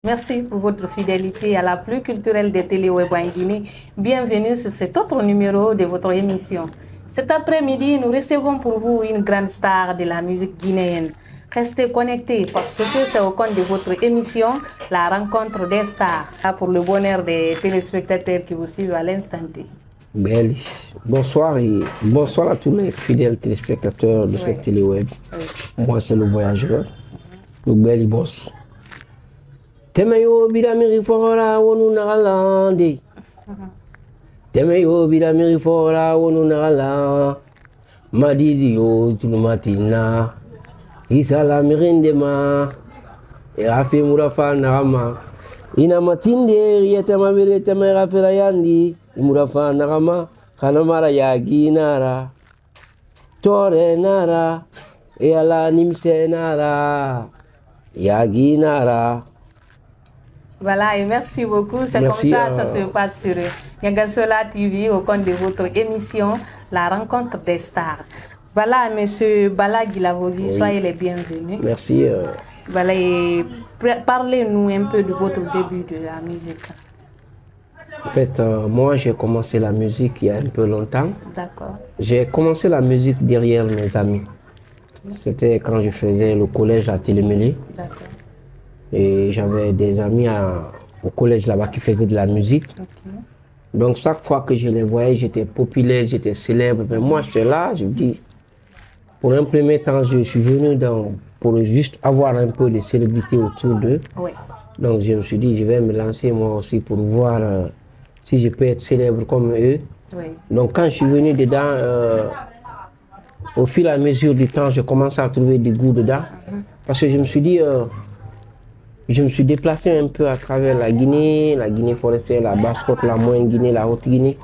Merci pour votre fidélité à la plus culturelle des télé-web en Guinée. Bienvenue sur cet autre numéro de votre émission. Cet après-midi, nous recevons pour vous une grande star de la musique guinéenne. Restez connectés parce que c'est au compte de votre émission, la rencontre des stars, pour le bonheur des téléspectateurs qui vous suivent à l'instant T. Belle. Bonsoir et bonsoir à tous les fidèles téléspectateurs de cette télé-web. Moi, c'est le voyageur, le bel boss. Temeyo biramiri fora wonu nagalande. Temeyo biramiri fora wonu nagala. Madidi yo tulumatina. Isala mirindema. E afi murafa nagama. Ina matinde yetema bire temera ferayandi. Murafa nagama. Kanamara yagi nara. Tore nara. E ala nimse nara. Yagi nara. Voilà, et merci beaucoup. C'est comme ça, ça se passe sur Nyangasola TV au compte de votre émission, La rencontre des stars. Voilà, monsieur Bala Guilavogui, soyez les bienvenus. Merci. Voilà, et parlez-nous un peu de votre début de la musique. En fait, moi, j'ai commencé la musique il y a un peu longtemps. D'accord. J'ai commencé la musique derrière mes amis. C'était quand je faisais le collège à Télémélé. D'accord. Et j'avais des amis au collège là-bas qui faisaient de la musique. Okay. Donc chaque fois que je les voyais, j'étais populaire, j'étais célèbre. Mais moi, j'étais là, je me dis, pour un premier temps, je suis venu pour juste avoir un peu de célébrité autour d'eux. Oui. Donc je me suis dit, je vais me lancer moi aussi pour voir si je peux être célèbre comme eux. Oui. Donc quand je suis venu dedans, au fur et à mesure du temps, je commençais à trouver du goût dedans. Parce que je me suis dit... je me suis déplacé un peu à travers la Guinée forestière, la Basse-Côte, la Moyenne Guinée, la Haute-Guinée.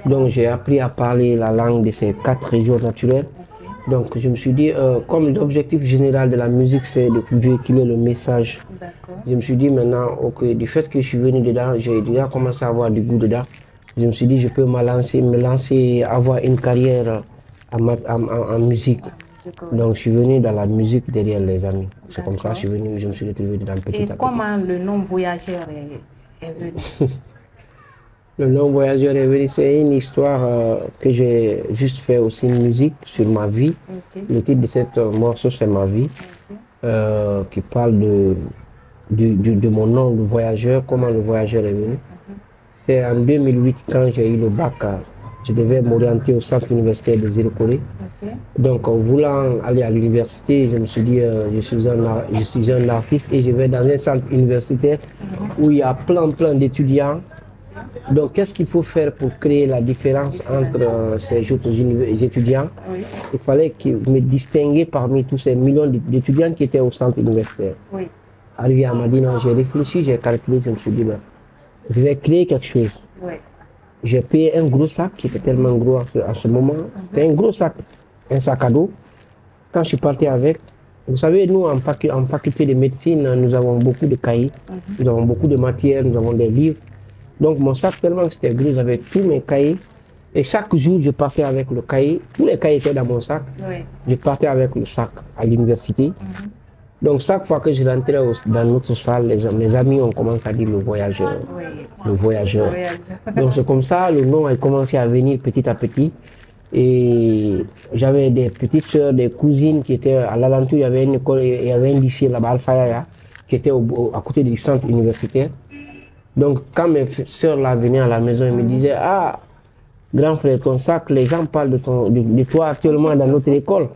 Donc j'ai appris à parler la langue de ces 4 régions naturelles. Okay. Donc je me suis dit, comme l'objectif général de la musique, c'est de véhiculer le message. Je me suis dit maintenant, okay, du fait que je suis venu dedans, j'ai déjà commencé à avoir du goût dedans. Je me suis dit, je peux me lancer, avoir une carrière en musique. Donc je suis venu dans la musique derrière les amis. C'est comme ça que je suis venu, je me suis retrouvé dedans petit à petit. Et comment le nom voyageur est venu? Le nom voyageur est venu, c'est une histoire que j'ai juste fait aussi une musique sur ma vie. Okay. Le titre de cette morceau c'est Ma vie, qui parle de mon nom, le voyageur, comment le voyageur est venu. C'est en 2008 quand j'ai eu le bac. Je devais m'orienter au centre universitaire de Zéro-Corée. Okay. Donc, en voulant aller à l'université, je me suis dit, je suis un artiste et je vais dans un centre universitaire où il y a plein d'étudiants. Donc, qu'est-ce qu'il faut faire pour créer la différence entre ces autres étudiants? Oui. Il fallait me distinguer parmi tous ces millions d'étudiants qui étaient au centre universitaire. Oui. Arrivé à Madina, j'ai réfléchi, j'ai calculé, je me suis dit, ben, je vais créer quelque chose. Oui. J'ai payé un gros sac qui était tellement gros à ce moment. C'était un gros sac, un sac à dos. Quand je suis parti avec, vous savez, nous en faculté de médecine, nous avons beaucoup de cahiers, nous avons beaucoup de matières, nous avons des livres. Donc mon sac, tellement que c'était gros, j'avais tous mes cahiers. Et chaque jour, je partais avec le cahier. Tous les cahiers étaient dans mon sac. Oui. Je partais avec le sac à l'université. Donc chaque fois que je rentrais dans notre salle, mes amis ont commencé à dire le voyageur. Oui. Le voyageur. Donc c'est comme ça, le nom a commencé à venir petit à petit. Et j'avais des petites soeurs, des cousines qui étaient à l'alentour. Il y avait une école, il y avait un lycée là-bas, Alfaya, qui était à côté du centre universitaire. Donc quand mes soeurs là venaient à la maison, ils me disaient, ah, grand frère, ton sac, les gens parlent de toi actuellement dans notre école.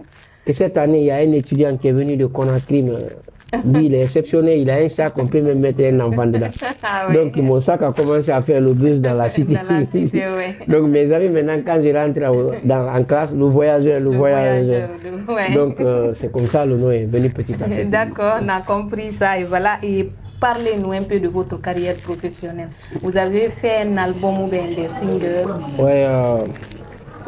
Et cette année, il y a un étudiant qui est venu de Conakry, lui, il est exceptionnel, il a un sac, on peut même mettre un enfant dedans. Ah, oui. Donc, mon sac a commencé à faire le buzz dans la cité. Dans la cité, oui. Donc, mes amis, maintenant, quand je rentre en classe, le voyageur. Ouais. Donc, c'est comme ça, le nom est venu petit à petit. D'accord, on a compris ça, et voilà. Et parlez-nous un peu de votre carrière professionnelle. Vous avez fait un album ou bien des singles? Oui,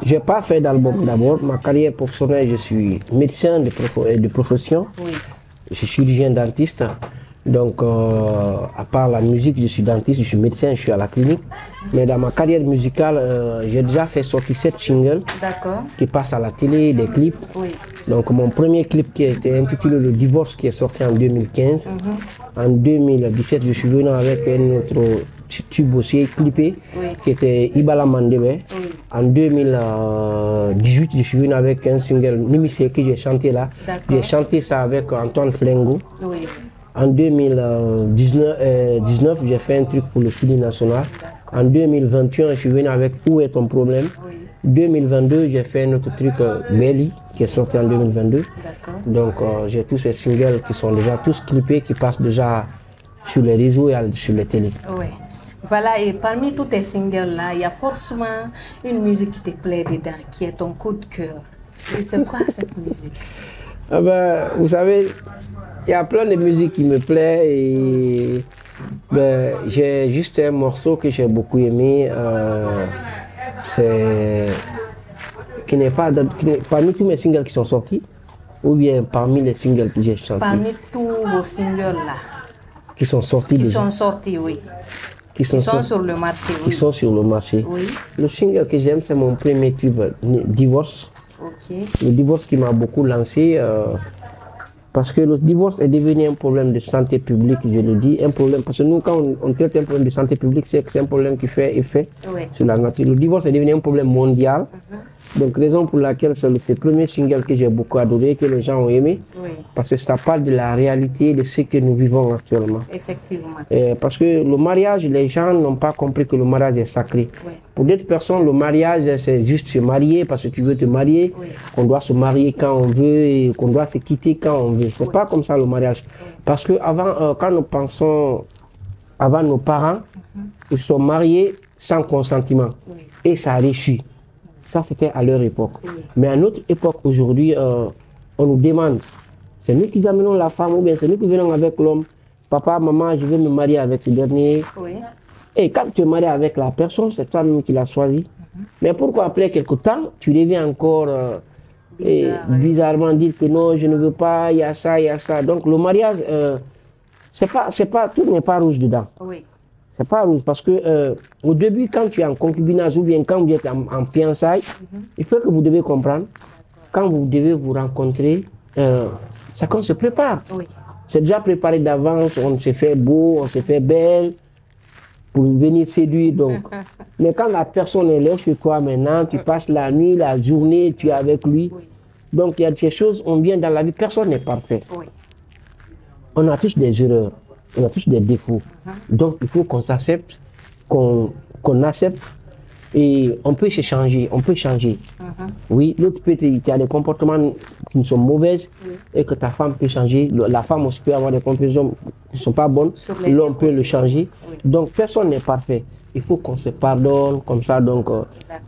je n'ai pas fait d'album d'abord. Ma carrière professionnelle, je suis médecin de profession. Oui. Je suis chirurgien dentiste. Donc, à part la musique, je suis dentiste, je suis médecin, je suis à la clinique. Mais dans ma carrière musicale, j'ai déjà fait sortir 7 singles qui passent à la télé, des clips. Oui. Donc, mon premier clip qui a été intitulé Le Divorce, qui est sorti en 2015. En 2017, je suis venu avec un autre tube aussi clippé, qui était Ibala Mandebe. En 2018, je suis venu avec un single Nimisé que j'ai chanté là. J'ai chanté ça avec Antoine Flengo. En 2019, j'ai fait un truc pour le Fili National. En 2021, je suis venu avec Où est ton problème. 2022, j'ai fait un autre truc, Belly, qui est sorti en 2022. Donc, j'ai tous ces singles qui sont déjà tous clippés, qui passent déjà sur les réseaux et sur les télés. Oui. Voilà, et parmi tous tes singles-là, il y a forcément une musique qui te plaît dedans, qui est ton coup de cœur. C'est quoi cette musique? Ah ben, vous savez, il y a plein de musiques qui me plaisent et ben, j'ai juste un morceau que j'ai beaucoup aimé. C'est parmi tous mes singles qui sont sortis, ou bien parmi les singles que j'ai chantés. Parmi tous vos singles-là. Qui sont sortis déjà. Sont sortis, oui. Qui sont sur le marché, oui. Qui sont sur le marché. Oui. Le single que j'aime, c'est mon premier tube, Divorce. Le divorce qui m'a beaucoup lancé. Parce que le divorce est devenu un problème de santé publique, je le dis. Un problème, parce que nous, quand on traite un problème de santé publique, c'est que c'est un problème qui fait effet sur la nature. Le divorce est devenu un problème mondial. Donc, raison pour laquelle c'est le premier single que j'ai beaucoup adoré, que les gens ont aimé. Parce que ça parle de la réalité de ce que nous vivons actuellement. Effectivement. Parce que le mariage, les gens n'ont pas compris que le mariage est sacré. Pour d'autres personnes, le mariage, c'est juste se marier parce que tu veux te marier, qu'on doit se marier quand on veut et qu'on doit se quitter quand on veut. C'est pas comme ça le mariage. Parce que avant, quand nous pensons, avant nos parents, ils sont mariés sans consentement. Et ça a réussi. Ça, c'était à leur époque. Mais à notre époque, aujourd'hui, on nous demande, c'est nous qui amenons la femme ou bien c'est nous qui venons avec l'homme. Papa, maman, je veux me marier avec ce dernier. Et quand tu es marié avec la personne, c'est toi-même qui l'as choisi. Mais pourquoi après quelque temps, tu reviens encore bizarrement dire que non, je ne veux pas, il y a ça, il y a ça. Donc le mariage, tout n'est pas rouge dedans. C'est pas rouge parce que au début, quand tu es en concubinage ou bien quand vous êtes en fiançailles, il faut que vous devez comprendre, quand vous devez vous rencontrer, chacun se prépare. C'est déjà préparé d'avance, on se fait beau, on se fait belle pour venir séduire. Donc. Mais quand la personne est là chez toi maintenant, tu passes la nuit, la journée, tu es avec lui. Donc il y a des choses, on vient dans la vie, personne n'est parfait. On a tous des erreurs. On a tous des défauts. Donc, il faut qu'on s'accepte, qu'on accepte et on peut se changer, on peut changer. Oui, l'autre peut il y a des comportements qui sont mauvais et que ta femme peut changer. La femme aussi peut avoir des comportements qui ne sont pas bonnes. L'homme peut le changer. Donc, personne n'est parfait. Il faut qu'on se pardonne comme ça. Donc,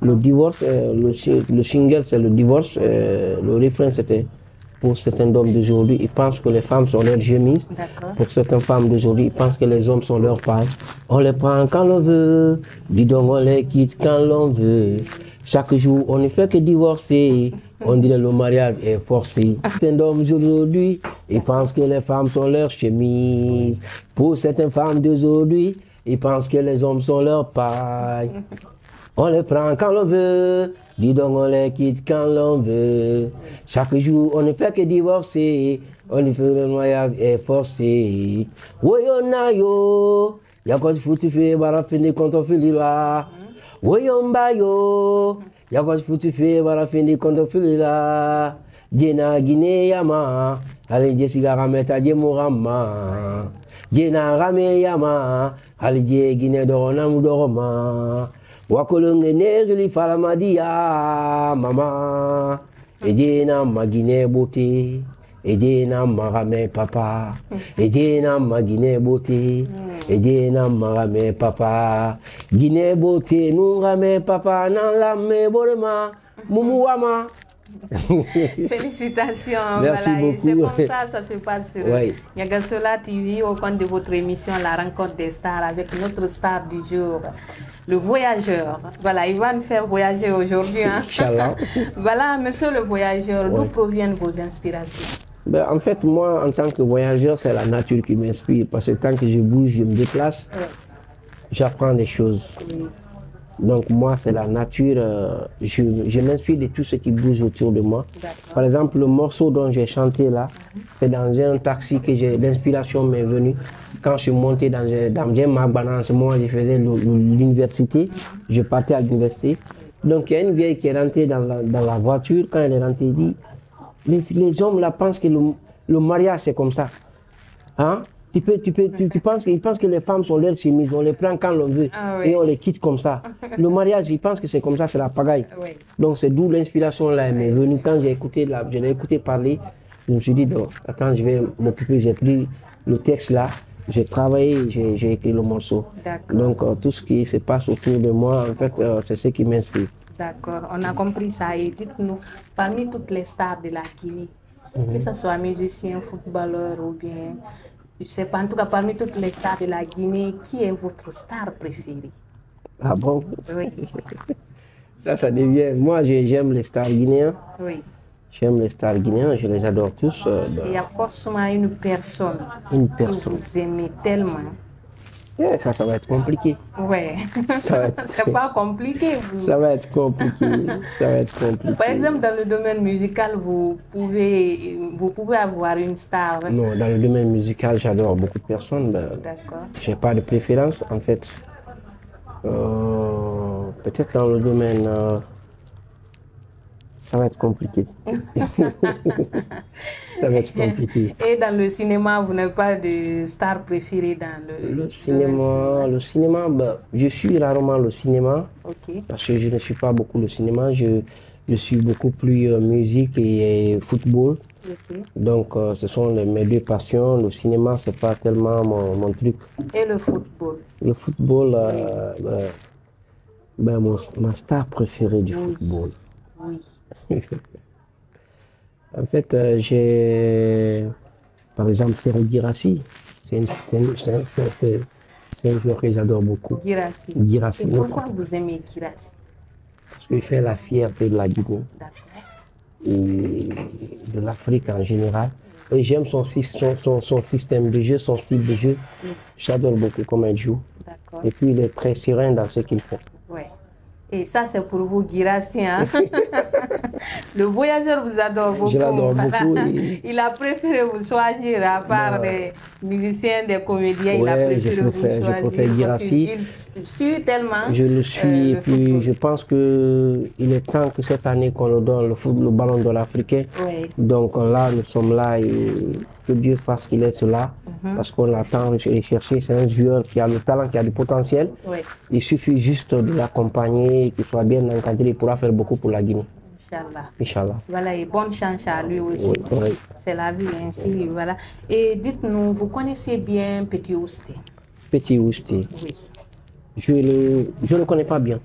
le divorce, le single, c'est le divorce. Le refrain, c'était... Pour certains hommes d'aujourd'hui, ils pensent que les femmes sont leurs gémisses. Pour certaines femmes d'aujourd'hui, ils pensent que les hommes sont leurs pailles. On les prend quand l'on veut, dis donc on les quitte quand l'on veut. Chaque jour, on ne fait que divorcer. On dirait le mariage est forcé. Certains hommes d'aujourd'hui, ils pensent que les femmes sont leurs chemises. Pour certaines femmes d'aujourd'hui, ils pensent que les hommes sont leurs pailles. On les prend quand l'on veut, dis donc on les quitte quand l'on veut. Chaque jour, on ne fait que divorcer, on y fait le mariage est forcé. Woyona yo, y'a tu foutu fait, bara fini quand on fait l'ila. Woyomba yo, y'a tu foutu fait, bara fini quand on fait l'ila. Djena Guinée yama, allez Jessica rameta djemurama. Djena rame yama, allez Guinée doronam doroma. Wakolonge negli falamadia mama ejena magine bote ejena marame papa ejena magine bote ejena marame papa Guinée bote nous rame papa nan la me borema mumuwama. Félicitations. Merci beaucoup. C'est comme ça se passe sur Niagasola TV au compte de votre émission La Rencontre des Stars avec notre star du jour, le voyageur. Voilà, il va nous faire voyager aujourd'hui. Hein? Inch'Allah. Voilà, monsieur le voyageur, d'où proviennent vos inspirations? Ben, en fait, moi, en tant que voyageur, c'est la nature qui m'inspire. Parce que tant que je bouge, je me déplace, j'apprends des choses. Donc moi, c'est la nature. Je m'inspire de tout ce qui bouge autour de moi. Par exemple, le morceau dont j'ai chanté là, c'est dans un taxi que l'inspiration m'est venue. Quand je suis monté dans un Magbana, en ce moment, je faisais l'université. Je partais à l'université. Donc il y a une vieille qui est rentrée dans la voiture. Quand elle est rentrée, elle dit, les hommes là pensent que le mariage c'est comme ça. Hein? Tu penses qu'ils pensent que les femmes sont leurs chemises, on les prend quand l'on veut et on les quitte comme ça. Le mariage, ils pensent que c'est comme ça, c'est la pagaille. Donc c'est d'où l'inspiration là m'est venue. Quand je l'ai écouté parler, je me suis dit, donc, attends, je vais m'occuper, j'ai pris le texte là, j'ai travaillé, j'ai écrit le morceau. Donc tout ce qui se passe autour de moi, en fait, c'est ce qui m'inspire. D'accord, on a compris ça. Et dites-nous, parmi toutes les stars de la Guinée, que ce soit musicien, footballeur ou bien, je ne sais pas, en tout cas parmi toutes les stars de la Guinée, qui est votre star préférée? Ah bon? Oui. Ça devient... Moi, j'aime les stars guinéens. Oui. J'aime les stars guinéens, je les adore tous. Il y a forcément une personne que vous aimez tellement. Yeah, ça va être compliqué. Ouais. C'est pas compliqué. Ça va être compliqué. Ça va être compliqué. Par exemple, dans le domaine musical, vous pouvez avoir une star. Non, dans le domaine musical, j'adore beaucoup de personnes. D'accord. J'ai pas de préférence, en fait. Peut-être dans le domaine... ça va être compliqué. Ça va être compliqué. Et dans le cinéma, vous n'avez pas de star préférée dans le cinéma? Le cinéma, je suis rarement le cinéma. Parce que je ne suis pas beaucoup le cinéma. Je suis beaucoup plus musique et football. Donc, ce sont mes deux passions. Le cinéma, c'est pas tellement mon truc. Et le football? Le football, ma star préférée du football. Oui. En fait, j'ai, par exemple, Serhou Guirassy. C'est un joueur que j'adore beaucoup. Guirassy. Et pourquoi vous aimez Guirassy? Parce qu'il fait la fierté de la Guinée et de l'Afrique en général. Et j'aime son système de jeu, son style de jeu. J'adore beaucoup comment il joue. Et puis il est très serein dans ce qu'il fait. Ouais. Et ça, c'est pour vous, Guirassy. Hein? Le voyageur vous adore beaucoup. Je l'adore beaucoup. Il a préféré vous choisir, à part des musiciens, des comédiens, il a préféré vous choisir. Je préfère Guirassy. Il suit tellement. Je le suis, et puis je pense qu'il est temps que cette année qu'on le donne le ballon d'or africain. Donc là, nous sommes là et que Dieu fasse qu'il est cela. Parce qu'on l'attend chercher. C'est un joueur qui a le talent, qui a du potentiel. Il suffit juste de l'accompagner, qu'il soit bien encadré, il pourra faire beaucoup pour la Guinée. Inch'Allah. Voilà, et bonne chance à lui aussi. C'est la vie ainsi, voilà. Et dites-nous, vous connaissez bien Petit Ousté? Petit Ousté? Oui. Je ne le connais pas bien.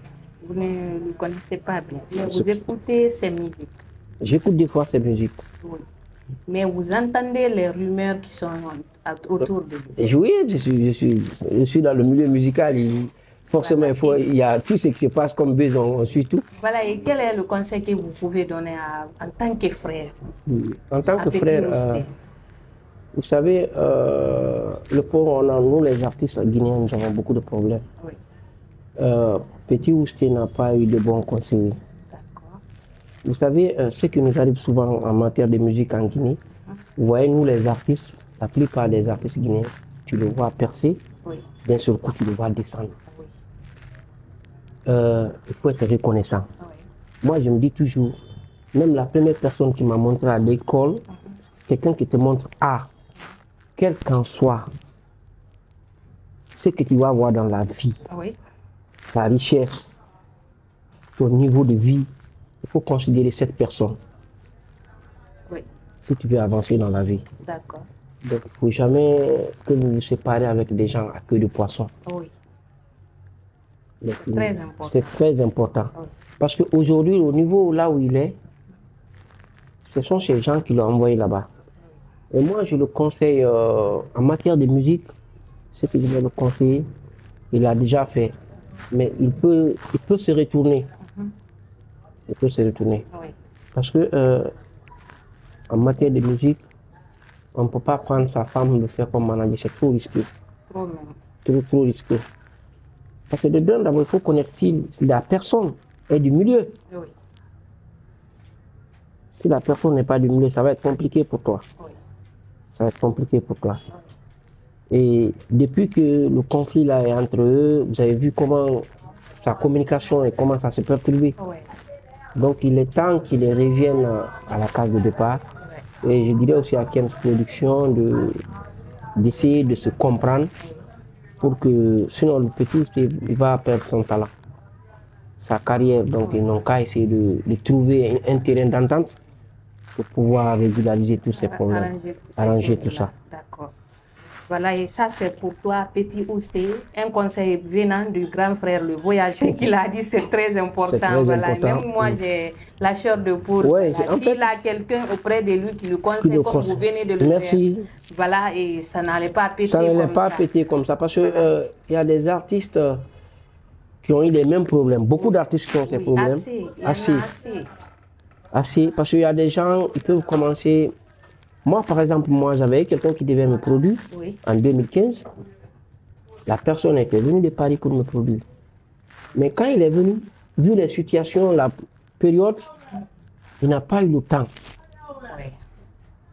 Vous ne le connaissez pas bien, mais vous écoutez ses musiques? J'écoute des fois ses musiques. Oui. Mais vous entendez les rumeurs qui sont autour de vous? Oui, je suis dans le milieu musical. Forcément, il y a tout ce qui se passe comme besoin, on suit tout. Voilà, et quel est le conseil que vous pouvez donner en tant que frère? En tant que frère, vous savez, nous les artistes guinéens, nous avons beaucoup de problèmes. Petit Ousté n'a pas eu de bons conseillers. Vous savez, ce qui nous arrive souvent en matière de musique en Guinée, vous voyez, nous les artistes, la plupart des artistes guinéens, tu le vois percer, d'un seul coup tu le vois descendre. Il faut être reconnaissant. Moi, je me dis toujours, même la première personne qui m'a montré à l'école, quelqu'un qui te montre, quel qu'en soit ce que tu vas avoir dans la vie, ta richesse, ton niveau de vie, il faut considérer cette personne. Si tu veux avancer dans la vie. D'accord. Donc, il ne faut jamais que nous nous séparions avec des gens à queue de poisson. Très important. C'est très important. Parce qu'aujourd'hui, au niveau là où il est, ce sont ces gens qui l'ont envoyé là-bas. Et moi, je le conseille en matière de musique, ce que je vais le conseiller, il l'a déjà fait. Mais il peut se retourner. Il peut se retourner. Parce que en matière de musique, On ne peut pas prendre sa femme de faire comme manager, c'est trop risqué. Trop même. Trop risqué. Parce que dedans, d'abord, il faut connaître si la personne est du milieu. Oui. Si la personne n'est pas du milieu, ça va être compliqué pour toi. Oui. Ça va être compliqué pour toi. Et depuis que le conflit là est entre eux, vous avez vu comment sa communication et comment ça s'est perturbé. Oui. Donc il est temps qu'ils reviennent à la case de départ. Oui. Et je dirais aussi à Kems Production d'essayer de se comprendre pour que, sinon le petit il va perdre son talent, sa carrière. Donc ils n'ont qu'à essayer de trouver un terrain d'entente pour pouvoir régulariser tous ces problèmes, arranger tout ça. D'accord. Voilà, et ça c'est pour toi, Petit Ousté, un conseil venant du grand frère, le voyageur, qui l'a dit, c'est très important. Voilà. Important. Même moi, j'ai la chair de poule. Ouais, voilà. Il a quelqu'un auprès de lui qui le conseille, comme vous venez de le Merci. faire. Voilà, et ça n'allait pas péter ça comme ça. Ça n'allait pas péter comme ça, parce que y a des artistes qui ont eu les mêmes problèmes. Beaucoup d'artistes qui ont ces problèmes. Assez. Parce qu'il y a des gens, ils peuvent commencer... Moi, par exemple, j'avais quelqu'un qui devait me produire en 2015. La personne était venue de Paris pour me produire. Mais quand il est venu, vu les situations, la période, il n'a pas eu le temps.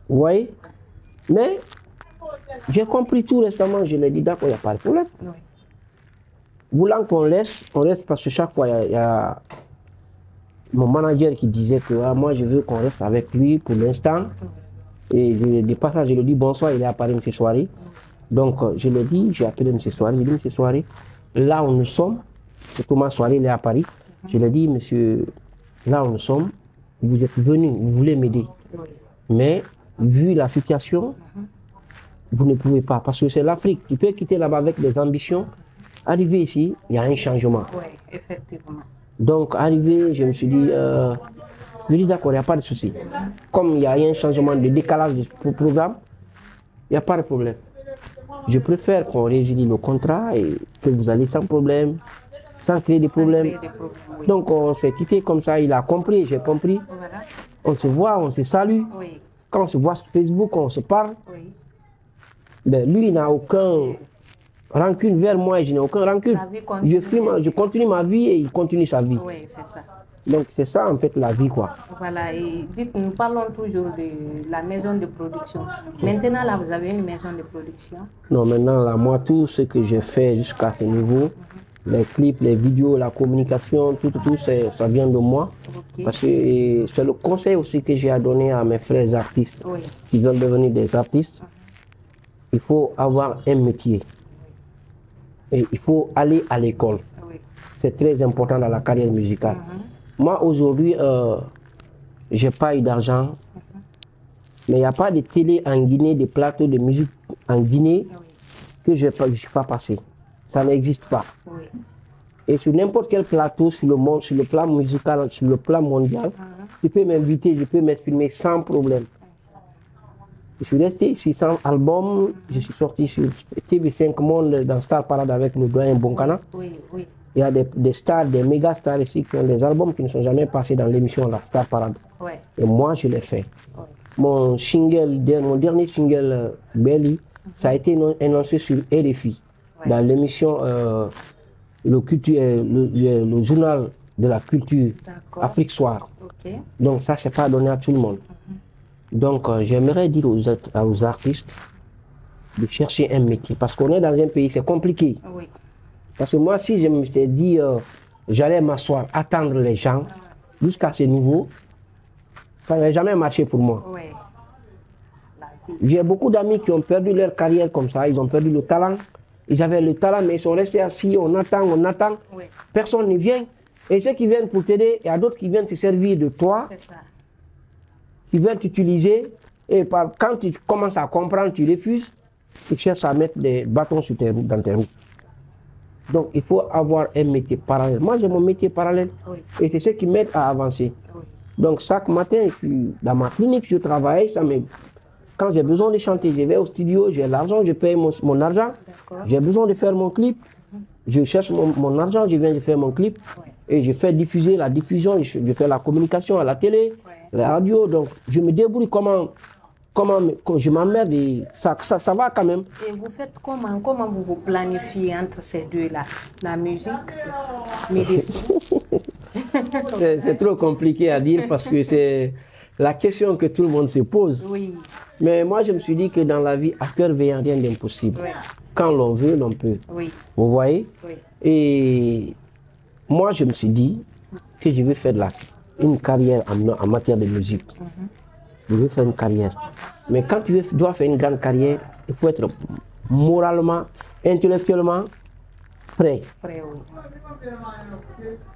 Vous voyez? Mais j'ai compris tout récemment. Je lui ai dit, d'accord, il n'y a pas de problème. Voulant qu'on laisse, on reste parce que chaque fois, il y a mon manager qui disait que moi, je veux qu'on reste avec lui pour l'instant. Et de passage, je lui ai dit bonsoir, il est à Paris, M. Soirée. Donc, je lui ai dit, j'ai appelé M. Soirée, j'ai dit, M. Soirée, là où nous sommes, c'est Thomas Soirée, il est à Paris. Je lui ai dit, monsieur, là où nous sommes, vous êtes venu, vous voulez m'aider. Mais, vu la situation, vous ne pouvez pas, parce que c'est l'Afrique. Tu peux quitter là-bas avec des ambitions. Arrivé ici, il y a un changement. Oui, effectivement. Donc, arrivé, je me suis dit, je dis d'accord, il n'y a pas de souci. Comme il y a un changement de décalage du programme, il n'y a pas de problème. Je préfère qu'on résilie le contrat et que vous allez sans problème, sans créer des problèmes. Oui. Donc on s'est quitté comme ça, il a compris, j'ai compris. Voilà. On se voit, on se salue. Oui. Quand on se voit sur Facebook, on se parle. Oui. Ben, lui, il n'a aucun rancune vers moi et je n'ai aucun rancune. Je continue ma vie et il continue sa vie. Oui, c'est ça. Donc c'est ça en fait la vie quoi. Voilà, et dites, nous parlons toujours de la maison de production. Maintenant là vous avez une maison de production? Non, maintenant là moi tout ce que j'ai fait jusqu'à ce niveau, les clips, les vidéos, la communication, tout ça vient de moi. Okay. Parce que c'est le conseil aussi que j'ai à donner à mes frères artistes qui veulent devenir des artistes. Il faut avoir un métier et il faut aller à l'école. C'est très important dans la carrière musicale. Moi, aujourd'hui, je n'ai pas eu d'argent, mais il n'y a pas de télé en Guinée, de plateaux de musique en Guinée que je ne suis pas passé. Ça n'existe pas. Et sur n'importe quel plateau sur le monde, sur le plan musical, sur le plan mondial, tu peux m'inviter, je peux m'exprimer sans problème. Je suis resté ici sans album, je suis sorti sur TV5 Monde dans Star Parade avec le doyen Bonkana. Il y a des stars, des méga stars ici qui ont des albums qui ne sont jamais passés dans l'émission La Star Parade. Et moi, je l'ai fait. Mon dernier single, Belly, ça a été annoncé sur RFI, dans l'émission le journal de la culture, Afrique Soir. Donc ça, c'est pas donné à tout le monde. Donc j'aimerais dire aux artistes de chercher un métier, parce qu'on est dans un pays, c'est compliqué. Parce que moi, si je me suis dit, j'allais m'asseoir, attendre les gens jusqu'à ce niveau, ça n'aurait jamais marché pour moi. J'ai beaucoup d'amis qui ont perdu leur carrière comme ça, ils ont perdu le talent. Ils avaient le talent, mais ils sont restés assis, on attend. Personne ne vient. Et ceux qui viennent pour t'aider, il y a d'autres qui viennent se servir de toi, qui viennent t'utiliser. Et quand tu commences à comprendre, tu refuses, ils cherchent à mettre des bâtons dans tes roues. Donc, il faut avoir un métier parallèle. Moi, j'ai mon métier parallèle et c'est ce qui m'aide à avancer. Donc, chaque matin, je suis dans ma clinique, je travaille. Quand j'ai besoin de chanter, je vais au studio, j'ai l'argent, je paye mon argent. J'ai besoin de faire mon clip, je cherche mon argent, je viens de faire mon clip et je fais diffuser la diffusion, je fais la communication à la télé, la radio. Donc, je me débrouille comment je m'emmerde et ça va quand même. Et vous faites comment vous vous planifiez entre ces deux-là, la musique, médecine? C'est trop compliqué à dire parce que c'est la question que tout le monde se pose. Oui. Mais moi, je me suis dit que dans la vie, à cœur veillant, rien d'impossible. Oui. Quand l'on veut, l'on peut. Oui. Vous voyez? Oui. Et moi, je me suis dit que je vais faire une carrière en matière de musique. Je vais faire une carrière. Mais quand tu dois faire une grande carrière, il faut être moralement, intellectuellement prêt. Prêt, oui.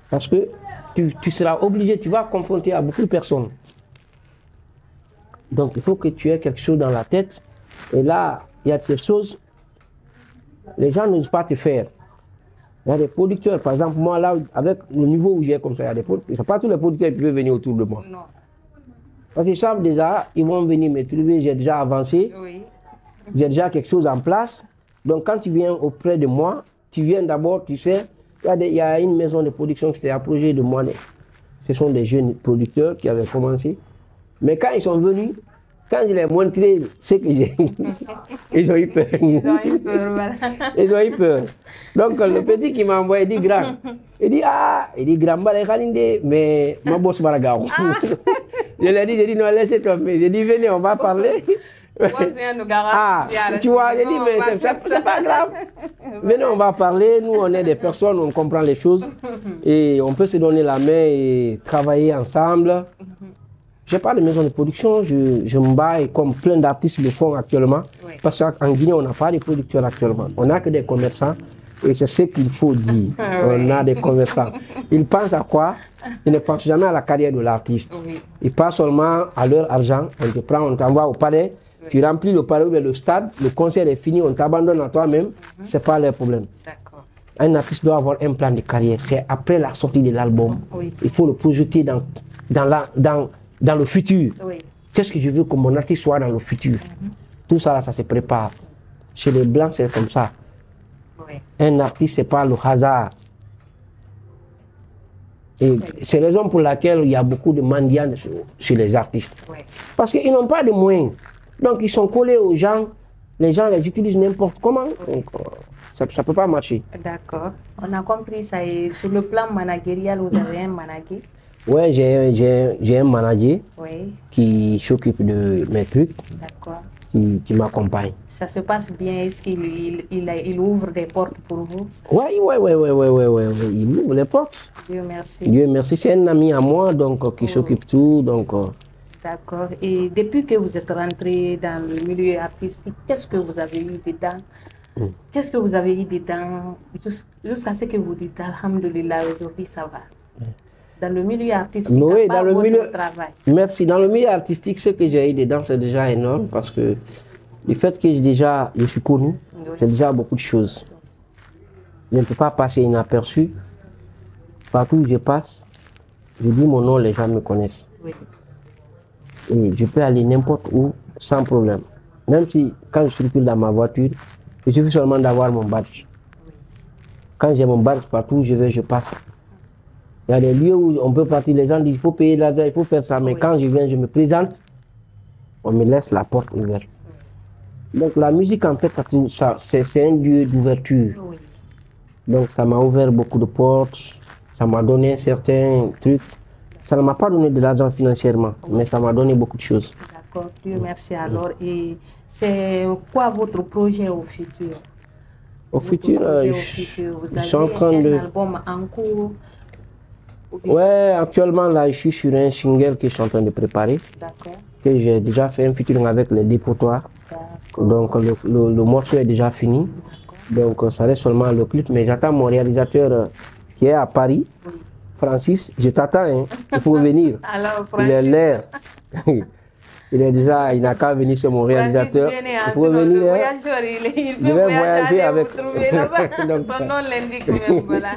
Parce que tu seras obligé, tu vas confronter à beaucoup de personnes. Donc il faut que tu aies quelque chose dans la tête. Et là, il y a des choses, les gens n'osent pas te faire. Il y a des producteurs, par exemple, moi là, avec le niveau où j'ai comme ça, il y a des producteurs. Ce n'est pas tous les producteurs qui peuvent venir autour de moi. Non. Parce qu'ils savent déjà, ils vont venir me trouver, j'ai déjà avancé, Oui. j'ai déjà quelque chose en place. Donc quand tu viens auprès de moi, tu viens d'abord, tu sais, il y a une maison de production qui s'était approchée de moi. Ce sont des jeunes producteurs qui avaient commencé. Mais quand ils sont venus, quand je leur ai montré ce que j'ai, ils ont eu peur. Ils ont eu peur, voilà. Ils ont eu peur. Donc le petit qui m'a envoyé dit grand. Il dit grand, mais ma bosse maragao. Je lui ai dit non, laissez tomber. J'ai dit venez, on va parler. Tu vois, j'ai dit mais c'est pas grave. Venez, on va parler. Nous, on est des personnes, on comprend les choses et on peut se donner la main et travailler ensemble. Je n'ai pas de maison de production, je me bats comme plein d'artistes le font actuellement. Oui. Parce qu'en Guinée, on n'a pas de producteurs actuellement. On n'a que des commerçants et c'est ce qu'il faut dire. On a des commerçants. Ils pensent à quoi? Ils ne pensent jamais à la carrière de l'artiste. Oui. Ils pensent seulement à leur argent. On te prend, on t'envoie au palais, tu remplis le palais ou le stade, le concert est fini, on t'abandonne à toi-même. Ce n'est pas leur problème. Un artiste doit avoir un plan de carrière. C'est après la sortie de l'album. Oui. Il faut le projeter dans le futur. Oui. Qu'est-ce que je veux que mon artiste soit dans le futur? Tout ça, là, ça se prépare. Chez les Blancs, c'est comme ça. Oui. Un artiste, ce n'est pas le hasard. Et c'est la raison pour laquelle il y a beaucoup de mendiants sur les artistes. Oui. Parce qu'ils n'ont pas de moyens. Donc, ils sont collés aux gens. Les gens les utilisent n'importe comment. Donc, ça ne peut pas marcher. D'accord. On a compris ça. Et sur le plan managérial, vous avez un manager? Oui, j'ai un manager qui s'occupe de mes trucs, qui m'accompagne. Ça se passe bien? Est-ce qu'il ouvre des portes pour vous? Oui, il ouvre les portes. Dieu merci. Dieu merci, c'est un ami à moi donc, qui s'occupe tout. D'accord. Et depuis que vous êtes rentré dans le milieu artistique, qu'est-ce que vous avez eu dedans? Qu'est-ce que vous avez eu dedans jusqu'à ce que vous dites, alhamdoulilah, aujourd'hui ça va? Dans le milieu artistique, oui, dans le milieu travail. Merci. Dans le milieu artistique, ce que j'ai eu dedans, c'est déjà énorme parce que le fait que je suis connu, c'est déjà beaucoup de choses. Je ne peux pas passer inaperçu. Partout où je passe, je dis mon nom, les gens me connaissent. Oui. Et je peux aller n'importe où sans problème. Même si, quand je circule dans ma voiture, il suffit seulement d'avoir mon badge. Oui. Quand j'ai mon badge, partout où je vais, je passe. Il y a des lieux où on peut partir, les gens disent il faut payer l'argent, il faut faire ça. Mais quand je viens, je me présente, on me laisse la porte ouverte. Donc la musique, en fait, c'est un lieu d'ouverture. Oui. Donc ça m'a ouvert beaucoup de portes, ça m'a donné certains trucs. Ça ne m'a pas donné de l'argent financièrement, mais ça m'a donné beaucoup de choses. D'accord, Dieu merci alors. Et c'est quoi votre projet au futur? Au futur, vous avez un album en cours? Oui, actuellement, là, je suis sur un single que je suis en train de préparer. D'accord. Que j'ai déjà fait un featuring avec les dépotoirs. Donc, le morceau est déjà fini. Donc, ça reste seulement le clip. Mais j'attends mon réalisateur qui est à Paris, Francis. Je t'attends, hein. Il faut venir. Alors, il est l'air. Il n'a qu'à venir sur mon réalisateur. Il faut venir. Je vais voyager avec. Son nom l'indique même, voilà.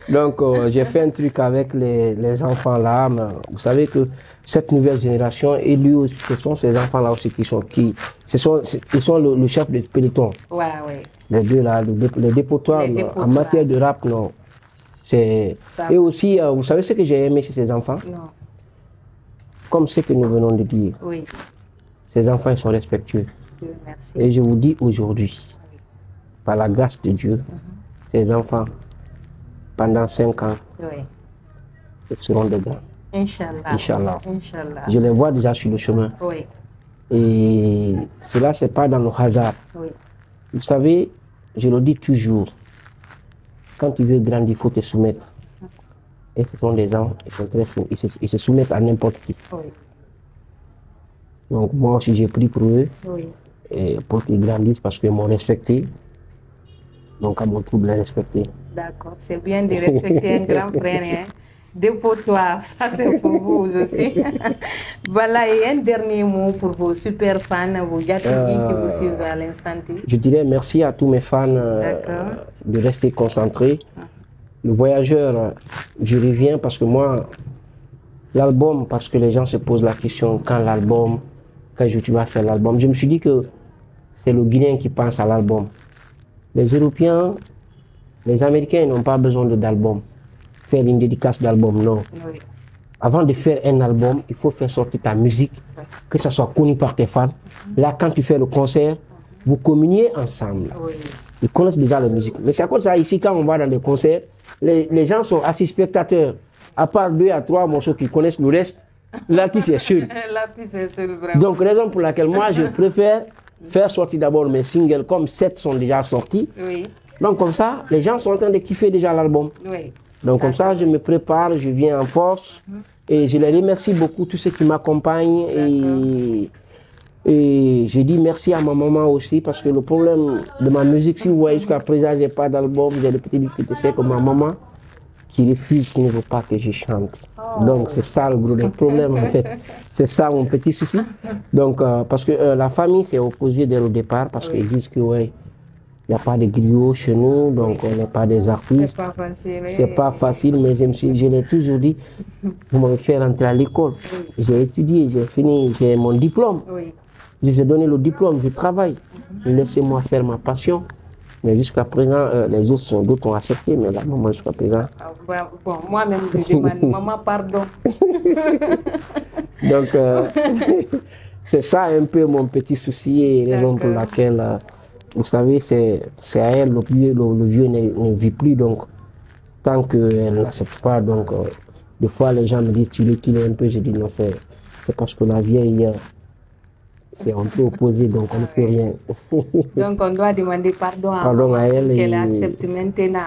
Donc, j'ai fait un truc avec les enfants là. Vous savez que cette nouvelle génération, et lui aussi, ce sont ces enfants là aussi ils sont le chef de peloton. Ouais, ouais. Les deux là, les dépotoirs, en matière de rap, non. Et aussi, vous savez ce que j'ai aimé chez ces enfants? Non. Comme ce que nous venons de dire. Oui. ces enfants ils sont respectueux. Merci. Et je vous dis aujourd'hui, par la grâce de Dieu, ces enfants, pendant 5 ans, ils seront de grands. Inch'Allah. Inch'Allah. Inch'Allah. Je les vois déjà sur le chemin. Oui. Et cela, ce n'est pas dans le hasard. Oui. Vous savez, je le dis toujours, quand tu veux grandir, il faut te soumettre. Et ce sont des gens, ils se soumettent à n'importe qui. Oui. Donc moi aussi, j'ai pris pour eux, Oui. et pour qu'ils grandissent parce qu'ils m'ont respecté. Donc à mon tour de les respecter. D'accord, c'est bien de respecter un grand frère. Hein? Dépotoir, ça c'est pour vous aussi. Voilà, et un dernier mot pour vos super fans, vos Yatigi qui vous suivent à l'instant T. Je dirais merci à tous mes fans de rester concentrés. Le voyageur, je reviens parce que moi, l'album, parce que les gens se posent la question quand l'album, quand tu vas faire l'album. Je me suis dit que c'est le Guinéen qui pense à l'album. Les Européens, les Américains, ils n'ont pas besoin d'album. Faire une dédicace d'album, non. Oui. Avant de faire un album, il faut faire sortir ta musique, que ça soit connu par tes fans. Là, quand tu fais le concert, vous communiez ensemble. Oui. Ils connaissent déjà la musique. Mais c'est à cause de ça, ici, quand on va dans des concerts, les gens sont assis spectateurs. À part 2 à 3 morceaux qui connaissent le reste, l'artiste est seul. L'artiste est seul, vraiment. Donc, raison pour laquelle moi, je préfère faire sortir d'abord mes singles, comme 7 sont déjà sortis. Oui. Donc, comme ça, les gens sont en train de kiffer déjà l'album. Oui. Donc, comme ça, je me prépare, je viens en force. Et je les remercie beaucoup, tous ceux qui m'accompagnent. Et je dis merci à ma maman aussi, parce que le problème de ma musique, si vous voyez jusqu'à présent, je n'ai pas d'album, j'ai des petites difficultés, c'est que ma maman qui refuse, qui ne veut pas que je chante. Donc, c'est ça le gros problème, en fait. C'est ça mon petit souci. Donc, parce que la famille s'est opposée dès le départ, parce qu'ils disent que, ouais, il n'y a pas de griot chez nous, donc on n'est pas des artistes. C'est pas facile. C'est pas facile, mais je l'ai toujours dit, vous m'avez fait rentrer à l'école. J'ai étudié, j'ai fini, j'ai mon diplôme. Oui. Je vous ai donné le diplôme, je travaille. Laissez-moi faire ma passion. Mais jusqu'à présent, les autres d'autres ont accepté, mais la maman jusqu'à présent. Bon, moi-même, je demande, maman, pardon. Donc, c'est ça un peu mon petit souci et raison pour laquelle, vous savez, c'est à elle, le vieux ne vit plus, donc tant qu'elle n'accepte pas, donc des fois les gens me disent, tu l'es un peu, je dis non, c'est parce que la vieille, c'est un peu opposé, donc on ne peut rien. Donc on doit demander pardon à elle qu'elle accepte maintenant.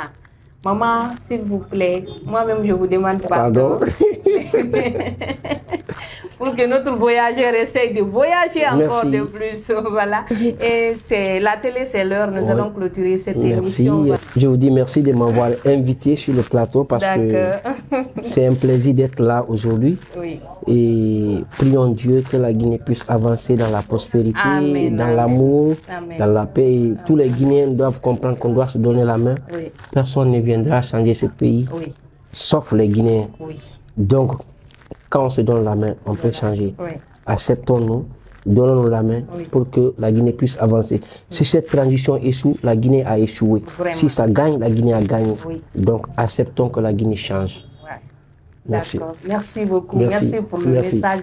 Maman, s'il vous plaît, moi-même je vous demande pardon. Pour que notre voyageur essaye de voyager encore de plus. Voilà. Et la télé, c'est l'heure. Nous allons clôturer cette émission. Je vous dis merci de m'avoir invité sur le plateau parce que c'est un plaisir d'être là aujourd'hui. Oui. Et prions Dieu que la Guinée puisse avancer dans la prospérité, dans l'amour, dans la paix. Et tous les Guinéens doivent comprendre qu'on doit se donner la main. Oui. Personne ne viendra changer ce pays, sauf les Guinéens. Oui. Donc, quand on se donne la main, on peut changer. Oui. Acceptons-nous, donnons-nous la main pour que la Guinée puisse avancer. Si cette transition échoue, la Guinée a échoué. Vraiment. Si ça gagne, la Guinée a gagné. Oui. Donc, acceptons que la Guinée change. Merci. Merci beaucoup. Merci pour le message.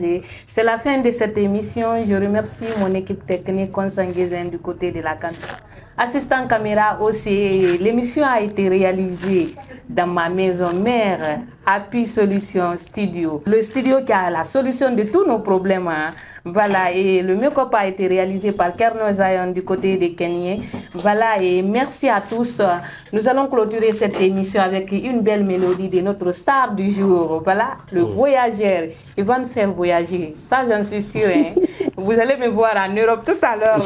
C'est la fin de cette émission. Je remercie mon équipe technique consanguine du côté de la cantine. Assistant caméra aussi. L'émission a été réalisée dans ma maison mère, Happy Solution Studio. Le studio qui a la solution de tous nos problèmes. Hein. Voilà, et le make-up a été réalisé par Kerno Zion du côté de Kenya. Voilà, et merci à tous. Nous allons clôturer cette émission avec une belle mélodie de notre star du jour. Voilà, le voyageur. Il va nous faire voyager. Ça, j'en suis sûre. Hein. Vous allez me voir en Europe tout à l'heure.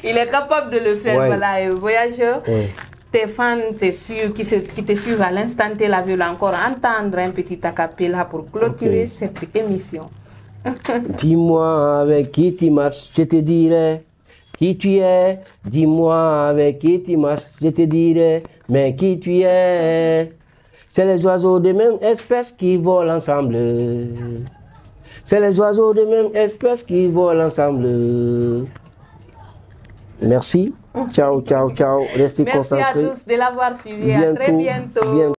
Il est capable de le faire. Voilà, et voyageur. Tes fans qui te suivent à l'instant T la veulent encore entendre un petit acapella pour clôturer cette émission. Dis-moi avec qui tu marches, je te dirai qui tu es. Dis-moi avec qui tu marches, je te dirai mais qui tu es. C'est les oiseaux de même espèce qui volent ensemble. C'est les oiseaux de même espèce qui volent ensemble. Merci. Ciao, ciao, ciao. Restez concentrés. Merci à tous de l'avoir suivi. À très bientôt.